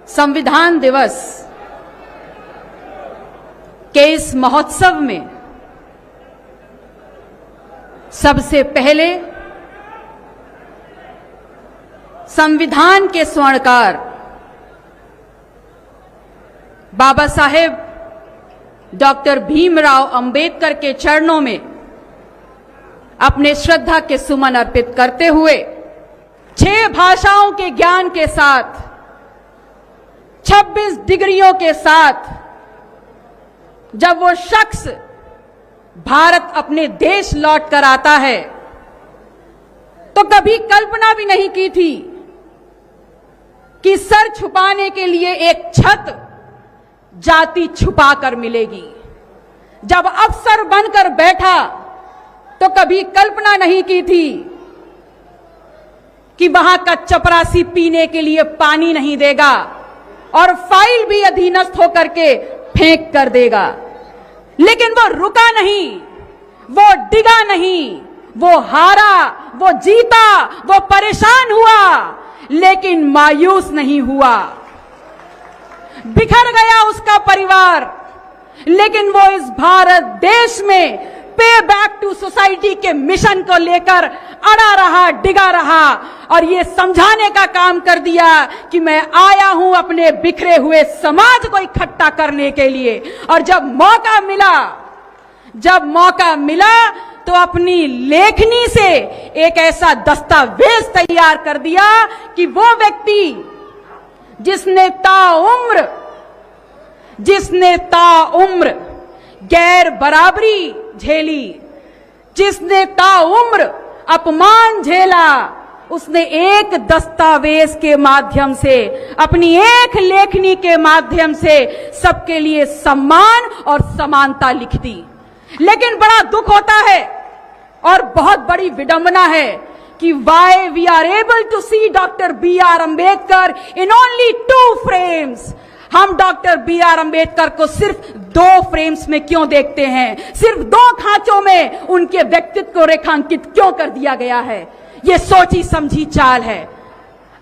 संविधान दिवस के इस महोत्सव में सबसे पहले संविधान के स्वर्णकार बाबा साहेब डॉक्टर भीमराव अंबेडकर के चरणों में अपने श्रद्धा के सुमन अर्पित करते हुए 6 भाषाओं के ज्ञान के साथ 26 डिग्रियों के साथ जब वो शख्स भारत अपने देश लौट कर आता है तो कभी कल्पना भी नहीं की थी कि सर छुपाने के लिए एक छत जाति छुपा कर मिलेगी। जब अफसर बनकर बैठा तो कभी कल्पना नहीं की थी कि वहां का चपरासी पीने के लिए पानी नहीं देगा और फाइल भी अधीनस्थ होकर के फेंक कर देगा। लेकिन वो रुका नहीं, वो डिगा नहीं, वो हारा, वो जीता, वो परेशान हुआ, लेकिन मायूस नहीं हुआ। बिखर गया उसका परिवार, लेकिन वो इस भारत देश में पे बैक टू सोसाइटी के मिशन को लेकर अड़ा रहा, डिगा रहा और ये समझाने का काम कर दिया कि मैं आया हूं अपने बिखरे हुए समाज को इकट्ठा करने के लिए। और जब मौका मिला तो अपनी लेखनी से एक ऐसा दस्तावेज तैयार कर दिया कि वो व्यक्ति जिसने ताउम्र गैर बराबरी झेली, जिसने ताउम्र अपमान झेला, उसने एक दस्तावेज के माध्यम से, अपनी एक लेखनी के माध्यम से सबके लिए सम्मान और समानता लिख दी। लेकिन बड़ा दुख होता है और बहुत बड़ी विडंबना है कि why we are able to see doctor B.R. Ambedkar in only 2 frames। हम डॉक्टर B.R. अम्बेडकर को सिर्फ 2 फ्रेम्स में क्यों देखते हैं, सिर्फ 2 खांचों में उनके व्यक्तित्व को रेखांकित क्यों कर दिया गया है। यह सोची समझी चाल है।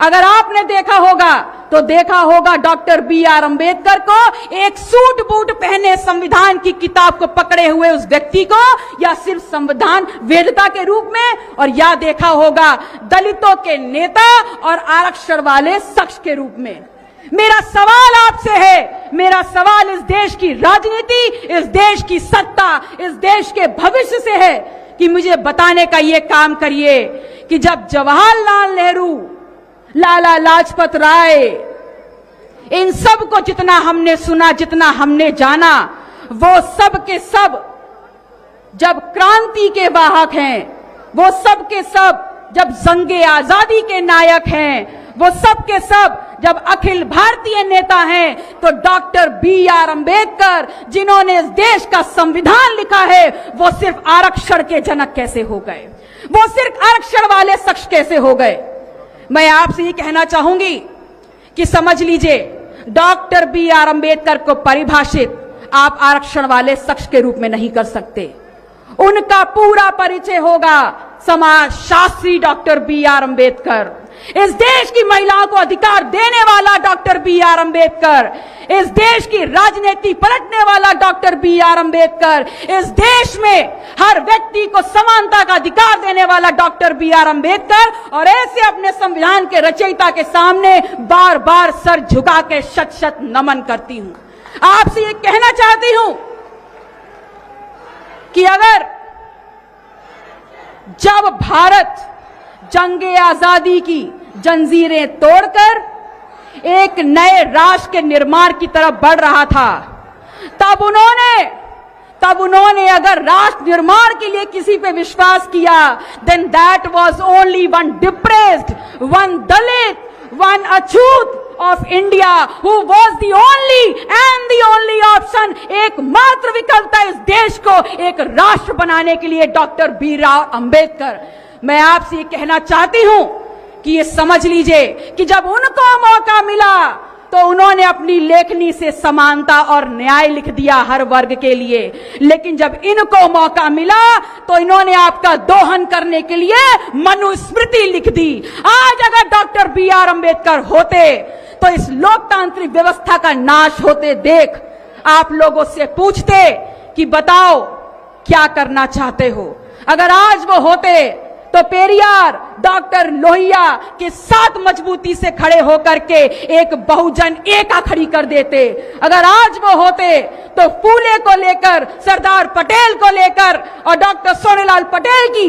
अगर आपने देखा होगा तो देखा होगा डॉक्टर B.R. अम्बेडकर को एक सूट बूट पहने संविधान की किताब को पकड़े हुए उस व्यक्ति को, या सिर्फ संविधान वेदता के रूप में, और या देखा होगा दलितों के नेता और आरक्षण वाले शख्स के रूप में। मेरा सवाल आपसे है, मेरा सवाल इस देश की राजनीति, इस देश की सत्ता, इस देश के भविष्य से है कि मुझे बताने का यह काम करिए कि जब जवाहरलाल नेहरू, लाला लाजपत राय, इन सब को जितना हमने सुना, जितना हमने जाना, वो सब के सब जब क्रांति के वाहक हैं, वो सब के सब जब जंगे आजादी के नायक हैं, वो सब के सब जब अखिल भारतीय नेता हैं, तो डॉक्टर B.R. अम्बेडकर जिन्होंने इस देश का संविधान लिखा है, वो सिर्फ आरक्षण के जनक कैसे हो गए, वो सिर्फ आरक्षण वाले शख्स कैसे हो गए। मैं आपसे ये कहना चाहूंगी कि समझ लीजिए, डॉक्टर B.R. अम्बेडकर को परिभाषित आप आरक्षण वाले शख्स के रूप में नहीं कर सकते। उनका पूरा परिचय होगा समाज शास्त्री डॉक्टर B.R. अम्बेडकर, इस देश की महिलाओं को अधिकार देने वाला डॉक्टर B.R. अम्बेडकर, इस देश की राजनीति पलटने वाला डॉक्टर B.R. अम्बेडकर, इस देश में हर व्यक्ति को समानता का अधिकार देने वाला डॉक्टर B.R. अम्बेडकर। और ऐसे अपने संविधान के रचयिता के सामने बार बार सर झुका के शत शत नमन करती हूं। आपसे ये कहना चाहती हूं कि अगर जब भारत जंगे आजादी की जंजीरें तोड़कर एक नए राष्ट्र के निर्माण की तरफ बढ़ रहा था, तब उन्होंने अगर राष्ट्र निर्माण के लिए किसी पे विश्वास किया, then that was only one depressed, one Dalit, one Achhut of India who was the only option, एकमात्र विकल्प था इस देश को एक राष्ट्र बनाने के लिए डॉक्टर B.R. अम्बेडकर। मैं आपसे ये कहना चाहती हूं कि ये समझ लीजिए कि जब उनको मौका मिला तो उन्होंने अपनी लेखनी से समानता और न्याय लिख दिया हर वर्ग के लिए, लेकिन जब इनको मौका मिला तो इन्होंने आपका दोहन करने के लिए मनुस्मृति लिख दी। आज अगर डॉक्टर B.R. अम्बेडकर होते तो इस लोकतांत्रिक व्यवस्था का नाश होते देख आप लोगों से पूछते कि बताओ क्या करना चाहते हो। अगर आज वो होते तो पेरियार डॉक्टर लोहिया के साथ मजबूती से खड़े होकर के एक बहुजन एका खड़ी कर देते। अगर आज वो होते तो फूले को लेकर, सरदार पटेल को लेकर और डॉक्टर सोनेलाल पटेल की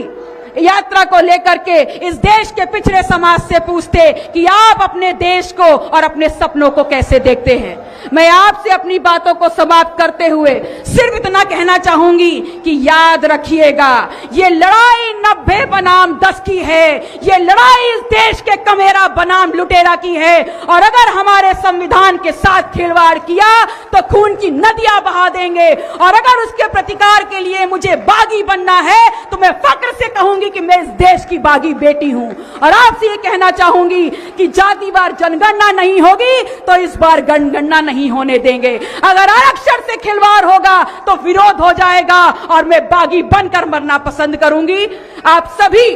यात्रा को लेकर के इस देश के पिछड़े समाज से पूछते कि आप अपने देश को और अपने सपनों को कैसे देखते हैं। मैं आपसे अपनी बातों को समाप्त करते हुए सिर्फ इतना कहना चाहूंगी कि याद रखिएगा, ये लड़ाई 90 बनाम 10 की है। ये लड़ाई इस देश के कमेरा बनाम लुटेरा की है। और अगर हमारे संविधान के साथ खिलवाड़ किया तो खून की नदियां बहा देंगे। और अगर उसके प्रतिकार के लिए मुझे बागी बनना है तो मैं फक्र से कहूंगी कि मैं इस देश की बागी बेटी हूं। और आपसे ये कहना चाहूंगी कि जातिवार जनगणना नहीं होगी तो इस बार जनगणना नहीं होने देंगे। अगर आरक्षण से खिलवाड़ होगा तो विरोध हो जाएगा और मैं बागी बनकर मरना पसंद करूंगी। आप सभी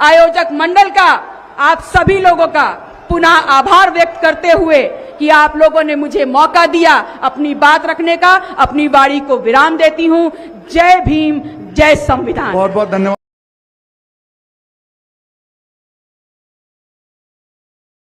आयोजक मंडल का, आप सभी लोगों का पुनः आभार व्यक्त करते हुए कि आप लोगों ने मुझे मौका दिया अपनी बात रखने का, अपनी वाणी को विराम देती हूं। जय भीम, जय संविधान। बहुत बहुत धन्यवाद।